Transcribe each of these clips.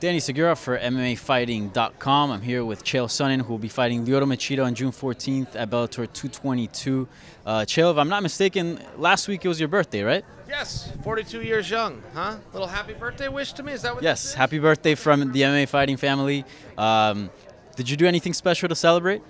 Danny Segura for MMAFighting.com. I'm here with Chael Sonnen, who will be fighting Lyoto Machida on June 14th at Bellator 222. Chael, if I'm not mistaken, last week it was your birthday, right? Yes, 42 years young, huh? Little happy birthday wish to me, is that what Yes, this is? happy birthday from the MMA Fighting family. Did you do anything special to celebrate?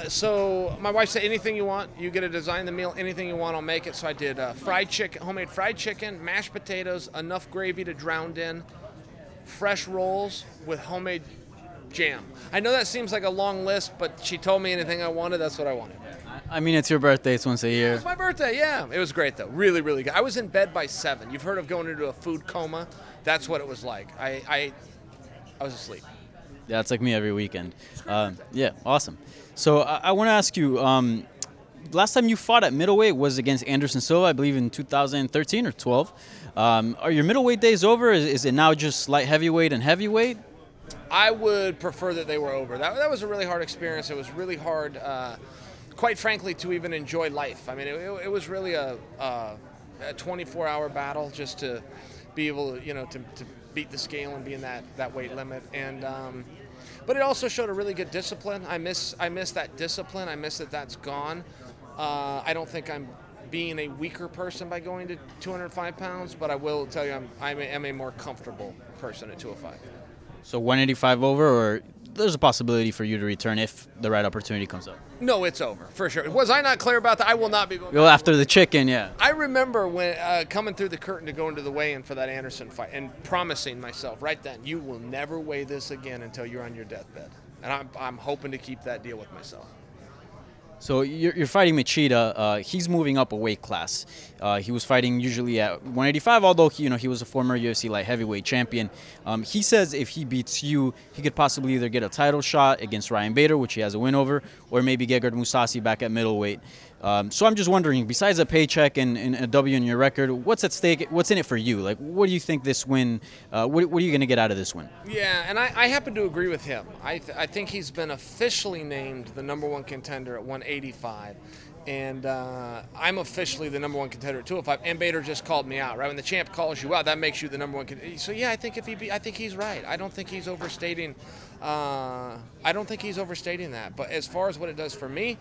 So my wife said, anything you want, you get to design the meal, anything you want, I'll make it. So I did fried chicken, homemade fried chicken, mashed potatoes, enough gravy to drown in, fresh rolls with homemade jam. I know that seems like a long list, but she told me anything I wanted, that's what I wanted. I mean, it's your birthday. It's once a year. It's my birthday, yeah. It was great, though. Really, really good. I was in bed by 7. You've heard of going into a food coma? That's what it was like. I was asleep. Yeah, it's like me every weekend. Yeah, awesome. So I want to ask you, last time you fought at middleweight was against Anderson Silva, I believe in 2013 or 12. Are your middleweight days over? Is it now just light heavyweight and heavyweight? I would prefer that they were over. That was a really hard experience. It was really hard, quite frankly, to even enjoy life. I mean, it was really a 24-hour battle just to be able to, to beat the scale and be in that weight limit. And but it also showed a really good discipline. I miss that discipline. I miss that that's gone. I don't think I'm being a weaker person by going to 205 pounds, but I will tell you I'm a more comfortable person at 205. So 185 over, or there's a possibility for you to return if the right opportunity comes up? No, it's over, for sure. Was I not clear about that? I will not be going. Go after the chicken, yeah. I remember when coming through the curtain to go into the weigh-in for that Anderson fight and promising myself right then, you will never weigh this again until you're on your deathbed. And I'm hoping to keep that deal with myself. So you're fighting Machida. He's moving up a weight class. He was fighting usually at 185, although he was a former UFC light heavyweight champion. He says if he beats you, he could possibly either get a title shot against Ryan Bader, which he has a win over, or maybe Gegard Mousasi back at middleweight. So I'm just wondering, besides a paycheck and a W in your record, what's at stake? What's in it for you? Like, what do you think this win? What are you going to get out of this win? Yeah, and I happen to agree with him. I think he's been officially named the #1 contender at 185, and I'm officially the #1 contender at 205. And Bader just called me out, right? When the champ calls you out, that makes you the #1 contender. So yeah, I think I think he's right. I don't think he's overstating. I don't think he's overstating that. But as far as what it does for me.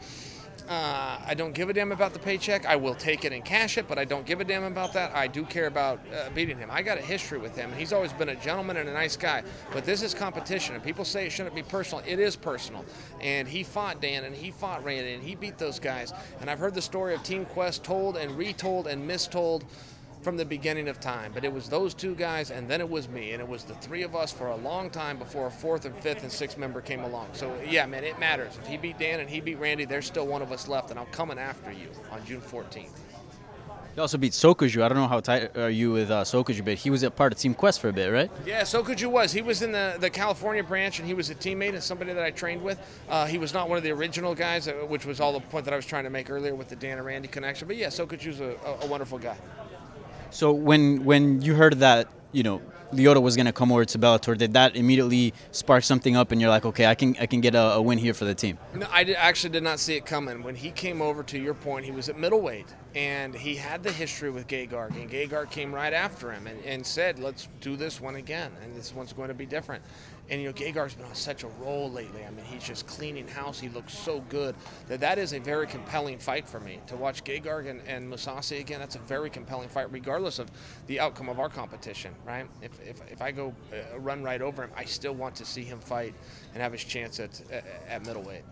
I don't give a damn about the paycheck. I will take it and cash it, but I don't give a damn about that. I do care about beating him. I got a history with him, and he's always been a gentleman and a nice guy. But this is competition, and people say it shouldn't be personal. It is personal. And he fought Dan, and he fought Randy, and he beat those guys. And I've heard the story of Team Quest told and retold and mistold from the beginning of time, but it was those two guys, and then it was me, and it was the three of us for a long time before a fourth and fifth and sixth member came along. So yeah, man, it matters. If he beat Dan and he beat Randy, there's still one of us left, and I'm coming after you on June 14th. You also beat Sokoudjou. I don't know how tight are you with Sokoudjou, but he was a part of Team Quest for a bit, right? Yeah, Sokoudjou was. He was in the California branch, and he was a teammate and somebody that I trained with. He was not one of the original guys, which was all the point that I was trying to make earlier with the Dan and Randy connection. But yeah, Sokoudjou's a wonderful guy. So when you heard that, Lyoto was going to come over to Bellator, did that immediately spark something up and you're like, okay, I can get a win here for the team? No, I actually did not see it coming. When he came over, to your point, he was at middleweight, and he had the history with Gegard, and Gegard came right after him and said, let's do this one again, and this one's going to be different. And, Gegard's been on such a roll lately. I mean, he's just cleaning house. He looks so good. That is a very compelling fight for me. To watch Gegard and Mousasi again, that's a very compelling fight, regardless of the outcome of our competition, right? If I go run right over him, I still want to see him fight and have his chance at middleweight.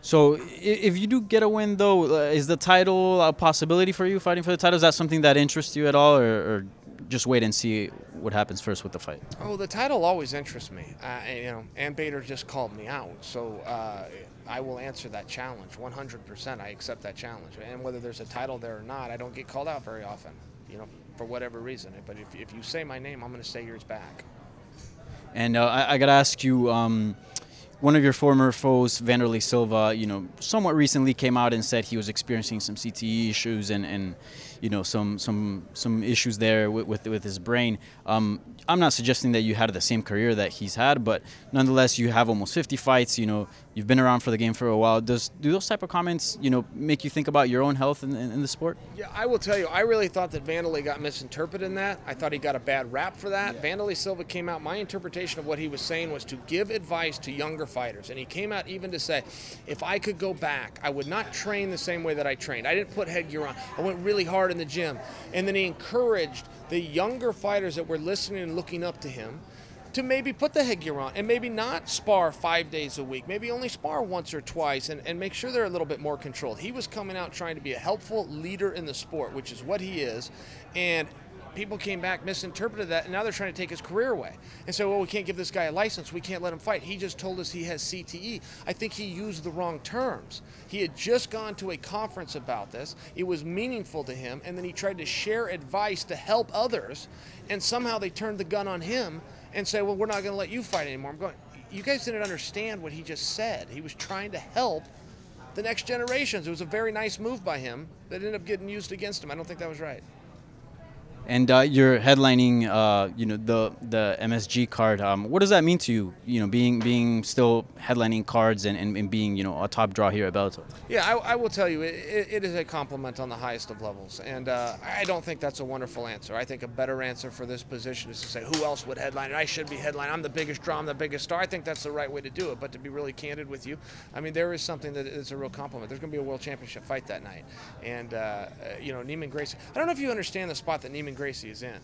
So if you do get a win, though, is the title a possibility for you, fighting for the title? Is that something that interests you at all, or just wait and see what happens first with the fight? Oh, the title always interests me. And Bader just called me out, so I will answer that challenge 100%. I accept that challenge, and whether there's a title there or not, I don't get called out very often, for whatever reason. But if you say my name, I'm going to say yours back. And I got to ask you, one of your former foes, Vanderlei Silva, somewhat recently came out and said he was experiencing some CTE issues and some issues there with his brain. I'm not suggesting that you had the same career that he's had, but nonetheless, you have almost 50 fights. You've been around for the game for a while. Do those type of comments, make you think about your own health in the sport? Yeah, I will tell you, I really thought that Vanderlei got misinterpreted in that. I thought he got a bad rap for that. Yeah. Vanderlei Silva came out, my interpretation of what he was saying was to give advice to younger fighters. And he came out even to say, if I could go back, I would not train the same way that I trained. I didn't put headgear on. I went really hard in the gym. And then he encouraged the younger fighters that were listening and looking up to him to maybe put the headgear on and maybe not spar 5 days a week, maybe only spar once or twice and make sure they're a little bit more controlled. He was coming out trying to be a helpful leader in the sport, which is what he is, and people came back, misinterpreted that, and now they're trying to take his career away. And so, well, we can't give this guy a license. We can't let him fight. He just told us he has CTE. I think he used the wrong terms. He had just gone to a conference about this. It was meaningful to him, and then he tried to share advice to help others, and somehow they turned the gun on him and said, well, we're not going to let you fight anymore. I'm going, you guys didn't understand what he just said. He was trying to help the next generations. It was a very nice move by him that ended up getting used against him. I don't think that was right. And you're headlining, the MSG card. What does that mean to you? Being still headlining cards and being, a top draw here at Bellator. Yeah, I will tell you, it is a compliment on the highest of levels, and I don't think that's a wonderful answer. I think a better answer for this position is to say, who else would headline it? I should be headlining. I'm the biggest draw. I'm the biggest star. I think that's the right way to do it. But to be really candid with you, I mean, there is something that is a real compliment. There's going to be a world championship fight that night, and Neiman Gracie. I don't know if you understand the spot that Neiman Gracie is in.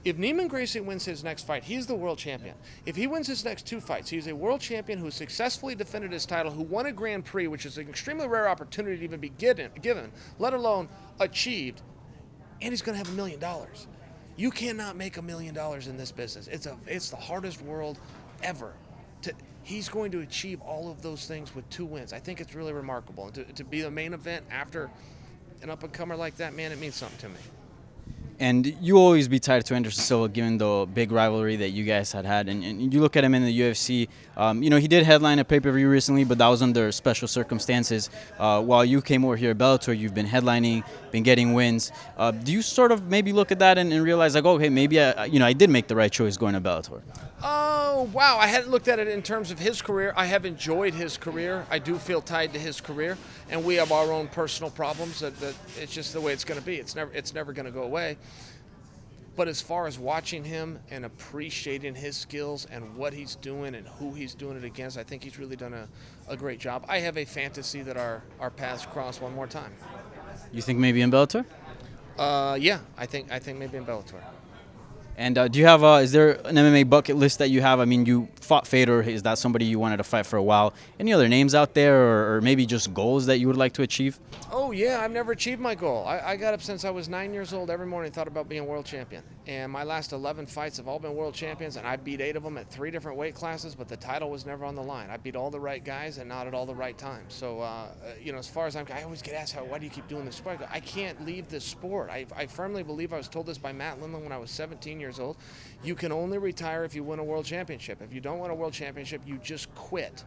If Neiman Gracie wins his next fight, he's the world champion. If he wins his next 2 fights, he's a world champion who successfully defended his title, who won a Grand Prix, which is an extremely rare opportunity to even be given, let alone achieved, and he's going to have $1 million. You cannot make $1 million in this business. It's the hardest world ever. He's going to achieve all of those things with 2 wins. I think it's really remarkable. And to be the main event after an up-and-comer like that, man, it means something to me. And you always be tied to Anderson Silva, given the big rivalry that you guys had. And you look at him in the UFC. He did headline a pay-per-view recently, but that was under special circumstances. While you came over here at Bellator, you've been headlining, been getting wins. Do you sort of maybe look at that and realize, like, okay, maybe I did make the right choice going to Bellator? Oh, wow. I hadn't looked at it in terms of his career. I have enjoyed his career. I do feel tied to his career. And we have our own personal problems that it's just the way it's going to be. It's never going to go away. But as far as watching him and appreciating his skills and what he's doing and who he's doing it against, I think he's really done a great job. I have a fantasy that our paths cross one more time. You think maybe in Bellator? Yeah, I think maybe in Bellator. And do you have is there an MMA bucket list that you have? I mean, you fought Fedor. Is that somebody you wanted to fight for a while? Any other names out there, or maybe just goals that you would like to achieve? Oh, yeah, I've never achieved my goal. I got up since I was 9 years old. Every morning thought about being world champion. And my last 11 fights have all been world champions, and I beat 8 of them at 3 different weight classes, but the title was never on the line. I beat all the right guys and not at all the right times. So, as far as I always get asked, why do you keep doing this sport? I can't leave this sport. I firmly believe, I was told this by Matt Lindland when I was 17 years old, you can only retire if you win a world championship. If you don't win a world championship, you just quit.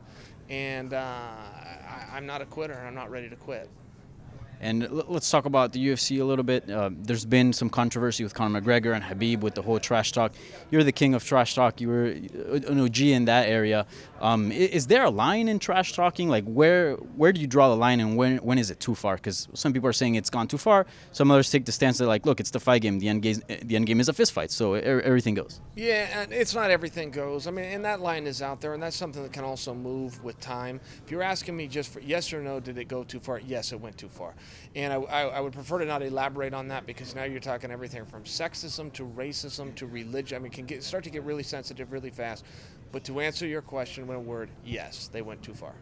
And I'm not a quitter, and I'm not ready to quit. And let's talk about the UFC a little bit. There's been some controversy with Conor McGregor and Khabib with the whole trash talk. You're the king of trash talk. You were an OG in that area. Is there a line in trash talking? Like, where do you draw the line, and when is it too far? Because some people are saying it's gone too far. Some others take the stance that, like, look, it's the fight game. The end game is a fist fight, so everything goes. Yeah, and it's not everything goes. I mean, and that line is out there, and that's something that can also move with time. If you're asking me just for yes or no, did it go too far? Yes, it went too far. And I would prefer to not elaborate on that, because now you're talking everything from sexism to racism to religion. I mean, it can start to get really sensitive really fast. But to answer your question in a word, yes, they went too far.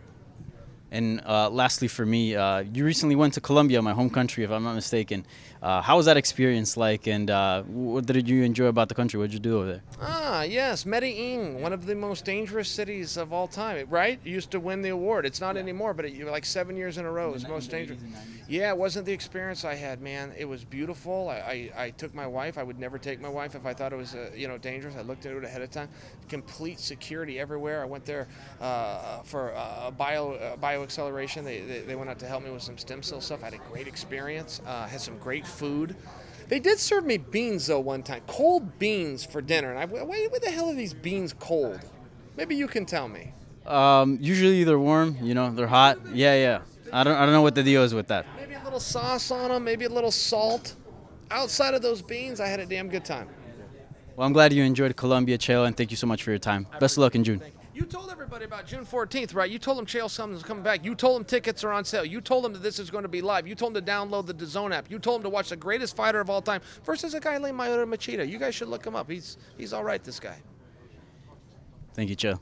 And lastly for me, you recently went to Colombia, my home country, if I'm not mistaken. How was that experience like, and what did you enjoy about the country? What did you do over there? Ah, yes, Medellin, one of the most dangerous cities of all time, right? It used to win the award. It's not anymore, but like 7 years in a row, it was most dangerous. Yeah, it wasn't the experience I had, man. It was beautiful. I took my wife. I would never take my wife if I thought it was, dangerous. I looked into it ahead of time. Complete security everywhere. I went there for bio acceleration. They went out to help me with some stem cell stuff. I had a great experience. Had some great food. They did serve me beans, though, one time. Cold beans for dinner. And why the hell are these beans cold? Maybe you can tell me. Usually they're warm, they're hot. Yeah. I don't know what the deal is with that. Maybe a little sauce on them, maybe a little salt. Outside of those beans, I had a damn good time. Well, I'm glad you enjoyed Colombia, Chael, and thank you so much for your time. Best of luck in June. You told everybody about June 14th, right? You told them Chael Sonnen is coming back. You told them tickets are on sale. You told them that this is going to be live. You told them to download the DAZN app. You told them to watch the greatest fighter of all time versus a guy named Lyoto Machida. You guys should look him up. He's all right, this guy. Thank you, Chael.